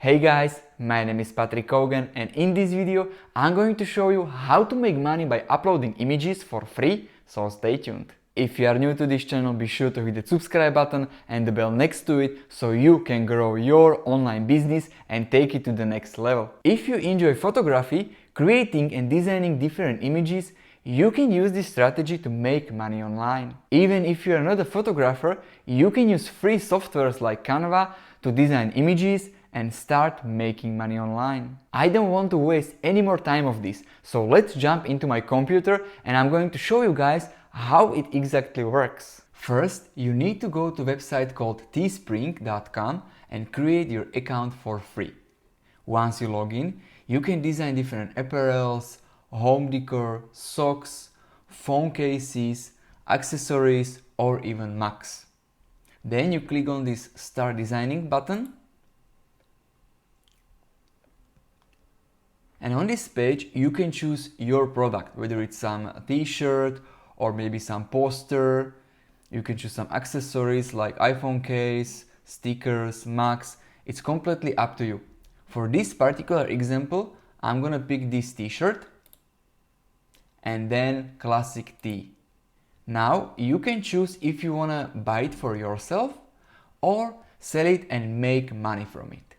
Hey guys, my name is Patrick Cogen and in this video I'm going to show you how to make money by uploading images for free, so stay tuned. If you are new to this channel, be sure to hit the subscribe button and the bell next to it so you can grow your online business and take it to the next level. If you enjoy photography, creating and designing different images, you can use this strategy to make money online. Even if you are not a photographer, you can use free softwares like Canva to design images and start making money online. I don't want to waste any more time of this, so let's jump into my computer and I'm going to show you guys how it exactly works. First, you need to go to a website called teespring.com and create your account for free. Once you log in, you can design different apparels, home decor, socks, phone cases, accessories, or even mugs. Then you click on this Start Designing button. And on this page, you can choose your product, whether it's some t-shirt or maybe some poster. You can choose some accessories like iPhone case, stickers, mugs. It's completely up to you. For this particular example, I'm gonna pick this t-shirt and then classic tee. Now you can choose if you wanna buy it for yourself or sell it and make money from it.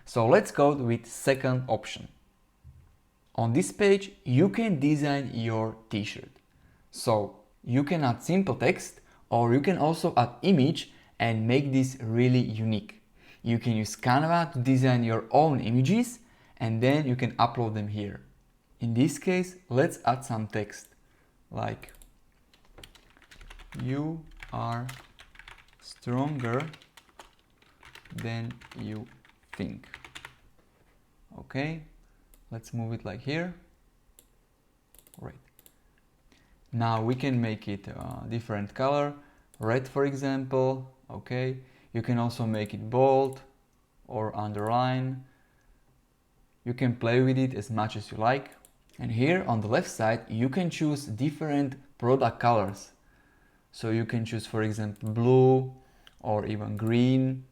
So let's go with second option. On this page, you can design your t-shirt. So you can add simple text or you can also add image and make this really unique. You can use Canva to design your own images and then you can upload them here. In this case, let's add some text like "You are stronger than you think." Okay. Let's move it like here. Great. Now we can make it a different color, red for example. Okay. You can also make it bold or underline. You can play with it as much as you like. And here on the left side, you can choose different product colors. So you can choose, for example, blue or even green.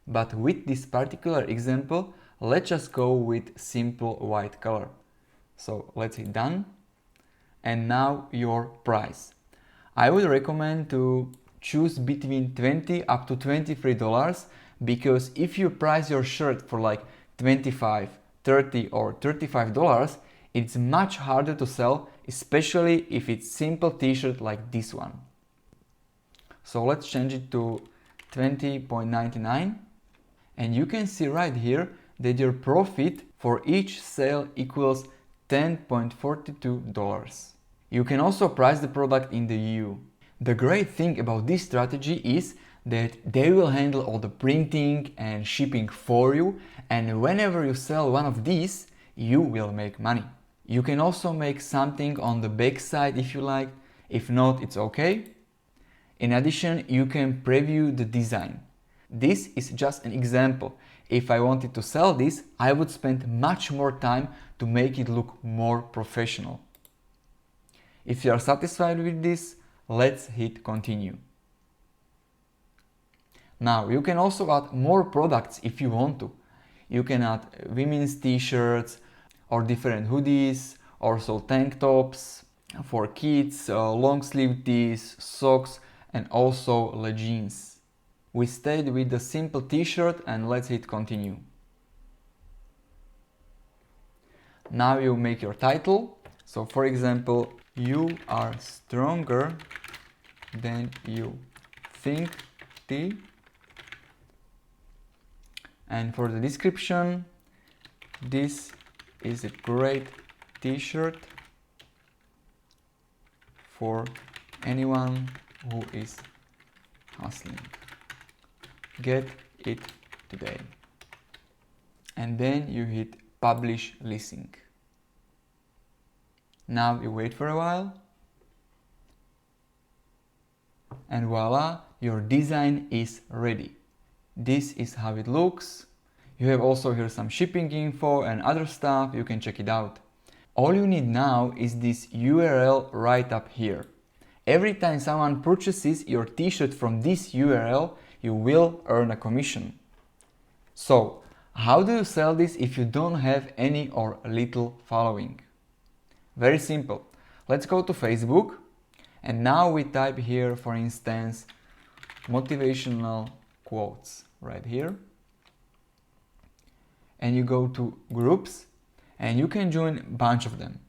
But with this particular example, let's just go with simple white color. So let's hit done. And now your price. I would recommend to choose between $20 up to $23 because if you price your shirt for like $25, $30 or $35, it's much harder to sell, especially if it's simple t-shirt like this one. So let's change it to $20.99 and you can see right here that your profit for each sale equals $10.42. You can also price the product in the EU. The great thing about this strategy is that they will handle all the printing and shipping for you, and whenever you sell one of these, you will make money. You can also make something on the back side if you like. If not, it's okay. In addition, you can preview the design. This is just an example. If I wanted to sell this, I would spend much more time to make it look more professional. If you are satisfied with this, let's hit continue. Now you can also add more products if you want to. You can add women's t-shirts or different hoodies, also tank tops for kids, long sleeve tees, socks and also leggings. We stayed with the simple t-shirt and let's hit continue. Now you make your title. So for example, "You are stronger than you think tee." And for the description, "This is a great t-shirt for anyone who is hustling. Get it today." And then you hit publish listing. Now you wait for a while. And voila, your design is ready. This is how it looks. You have also here some shipping info and other stuff. You can check it out. All you need now is this URL right up here. Every time someone purchases your t-shirt from this URL, you will earn a commission. So How do you sell this if you don't have any or little following? Very simple. Let's go to Facebook, and now we type here, for instance, motivational quotes right here. And you go to groups, and you can join a bunch of them.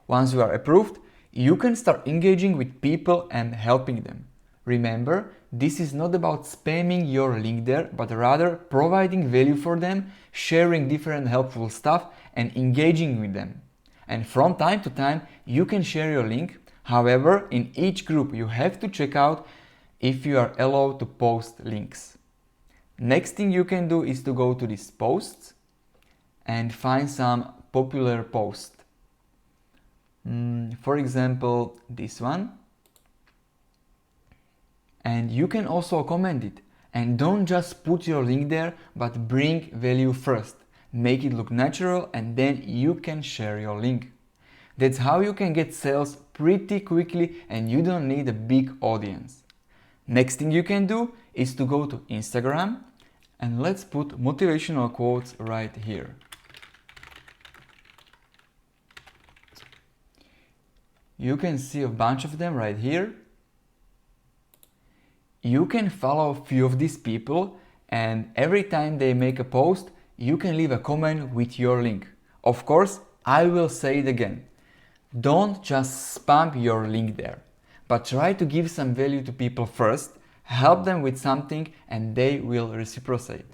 Once you are approved, you can start engaging with people and helping them. Remember, this is not about spamming your link there, but rather providing value for them, sharing different helpful stuff and engaging with them. And from time to time, you can share your link. However, in each group, you have to check out if you are allowed to post links. Next thing you can do is to go to these posts and find some popular post. For example, this one. And you can also comment it. And don't just put your link there, but bring value first. Make it look natural, and then you can share your link. That's how you can get sales pretty quickly, and you don't need a big audience. Next thing you can do is to go to Instagram, and let's put motivational quotes right here. You can see a bunch of them right here. You can follow a few of these people, and every time they make a post, you can leave a comment with your link. Of course, I will say it again. Don't just spam your link there, but try to give some value to people first, help them with something, and they will reciprocate.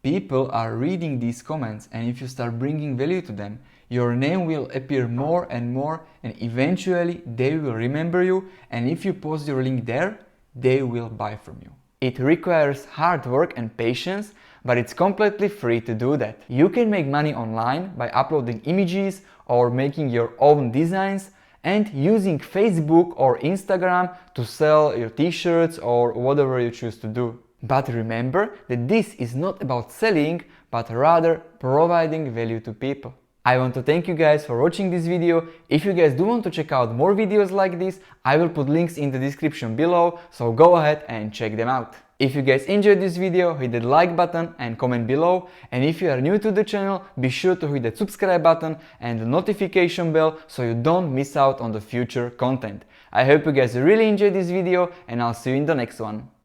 People are reading these comments, and if you start bringing value to them, your name will appear more and more, and eventually they will remember you, and if you post your link there, they will buy from you. It requires hard work and patience, but it's completely free to do that. You can make money online by uploading images or making your own designs and using Facebook or Instagram to sell your t-shirts or whatever you choose to do. But remember that this is not about selling, but rather providing value to people. I want to thank you guys for watching this video. If you guys do want to check out more videos like this, I will put links in the description below, so go ahead and check them out. If you guys enjoyed this video, hit the like button and comment below, and if you are new to the channel, be sure to hit the subscribe button and the notification bell so you don't miss out on the future content. I hope you guys really enjoyed this video, and I'll see you in the next one.